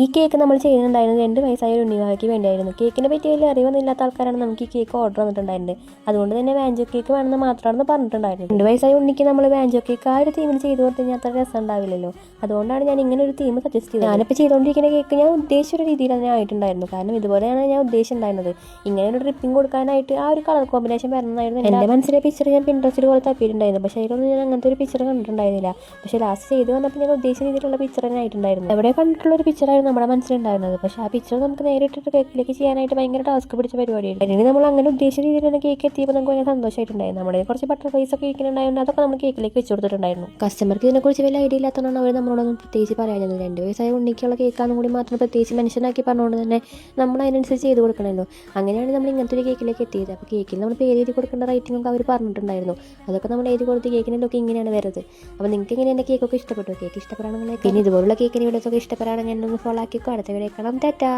ഈ കേക്ക് നമ്മൾ ചെയ്യുന്നുണ്ടായിരുന്നത് 2 വയസ്സായ ഒരു ഉണ്ണിവാവയ്ക്ക് വേണ്ടിയായിരുന്നു. കേക്കിനെ പറ്റി വലിയ അറിവൊന്നുമില്ലാത്ത ആൾക്കാരാണ് നമുക്ക് ഈ കേക്ക് ഓർഡർ വന്നിട്ടുണ്ടായിരുന്നത്. അതുകൊണ്ട് തന്നെ വാഞ്ചോ കേക്ക് വേണമെന്ന് മാത്രമാണ് പറഞ്ഞിട്ടുണ്ടായിരുന്നത്. 2 വയസ്സായ ഉണ്ണിക്ക് നമ്മൾ വാഞ്ചോ കേക്ക് ആ ഒരു തീമിൽ ചെയ്തു കൊടുത്തു കഴിഞ്ഞാൽ അത്ര രസം ഉണ്ടാവില്ലല്ലോ. അതുകൊണ്ടാണ് ഞാൻ ഇങ്ങനെ ഒരു തീം സജസ്റ്റ് ചെയ്തത്. ഞാനിപ്പോൾ ചെയ്തുകൊണ്ടിരിക്കുന്ന കേക്ക് ഞാൻ ഉദ്ദേശിച്ച ഒരു രീതിയിൽ തന്നെ ആയിട്ടുണ്ടായിരുന്നു. കാരണം ഇതുപോലെയാണ് ഞാൻ ഉദ്ദേശിച്ചിട്ടുണ്ടായിരുന്നത്. ഇങ്ങനെ ഒരു ഡ്രിപ്പിംഗ് കൊടുക്കാനായിട്ട് ആ ഒരു കളർ കോമ്പിനേഷൻ വരണമെന്നായിരുന്നു എൻ്റെ മനസ്സിലെ പിക്ചർ. ഞാൻ പിൻട്രസ്റ്റിൽ പോലെ തപ്പിയിട്ടുണ്ടായിരുന്നു. പക്ഷേ അതിലൊന്നും ഞാൻ അങ്ങനത്തെ ഒരു പിക്ചർ കണ്ടിട്ടുണ്ടായിരുന്നില്ല. പക്ഷേ ലാസ്റ്റ് ചെയ്ത് വന്നപ്പോൾ ഞാൻ ഉദ്ദേശിച്ച രീതിയിലുള്ള പിക്ചർ തന്നെ ആയിട്ടുണ്ടായിരുന്നു. എവിടെ കണ്ടിട്ടുള്ള ഒരു പിക്ചറായിരുന്നു നമ്മുടെ മനസ്സിലുണ്ടായിരുന്നത്. പക്ഷേ ആ പിക്ചർ നമുക്ക് നേരിട്ടിട്ട് കേക്കിലേക്ക് ചെയ്യാനായിട്ട് ഭയങ്കര ടാസ്ക് പിടിച്ച പരിപാടിയായിരുന്നു. അല്ലെങ്കിൽ നമ്മൾ അങ്ങനെ ഉദ്ദേശിച്ച രീതിയിൽ തന്നെ കേക്ക് എത്തിയപ്പോൾ നമുക്ക് ഭയങ്കര സന്തോഷമായിട്ടുണ്ടായിരുന്നു. നമ്മുടെ കുറച്ച് ബട്ടർ ഫ്ലൈസ് ഒക്കെ ഇരിക്കുന്നുണ്ടായിരുന്നു. അതൊക്കെ നമ്മൾ കേക്കിലേക്ക് വെച്ച് കൊടുത്തിട്ടുണ്ടായിരുന്നു. കസ്റ്റമർക്ക് ഇതിനെക്കുറിച്ച് വലിയ ഐഡിയ ഇല്ലാത്തതുകൊണ്ടാണ് അവർ നമ്മളോടൊന്നും പ്രത്യേകിച്ച് പറയാഞ്ഞത്. 2 വയസ്സായ ഉണ്ണിക്കുള്ള കേക്കാണെന്ന് കൂടി മാത്രം പ്രത്യേകിച്ച് മെൻഷനാക്കി പറഞ്ഞുകൊണ്ട് തന്നെ നമ്മൾ അതിനനുസരിച്ച് ചെയ്ത് കൊടുക്കണമല്ലോ. അങ്ങനെയാണ് നമ്മൾ ഇങ്ങനത്തെ ഒരു കേക്കിലേക്ക് എത്തിയത്. അപ്പോൾ കേക്കിൽ നമ്മൾ പേര് എഴുതി കൊടുക്കേണ്ട റൈറ്റിംഗ് ഒക്കെ അവർ പറഞ്ഞിട്ടുണ്ടായിരുന്നു. അതൊക്കെ നമ്മൾ എഴുതി കൊടുത്ത് കേക്കിൻ്റെ ഒക്കെ ഇങ്ങനെയാണ് വരുന്നത്. അപ്പോൾ നിങ്ങൾക്ക് ഇങ്ങനെ എൻ്റെ കേക്കൊക്കെ ഇഷ്ടപ്പെട്ടു? കേക്ക് ഇഷ്ടപ്പെടുകയാണെങ്കിൽ പിന്നെ ഇതുപോലുള്ള കേക്കിൻ്റെ വീഡിയോസൊക്കെ ഇഷ്ടപ്പെടുകയാണെങ്കിൽ എന്നൊന്ന് ഫോളോ ആക്കിക്കോ. അടുത്ത വീഡിയോ കാണാം. ടാറ്റാ.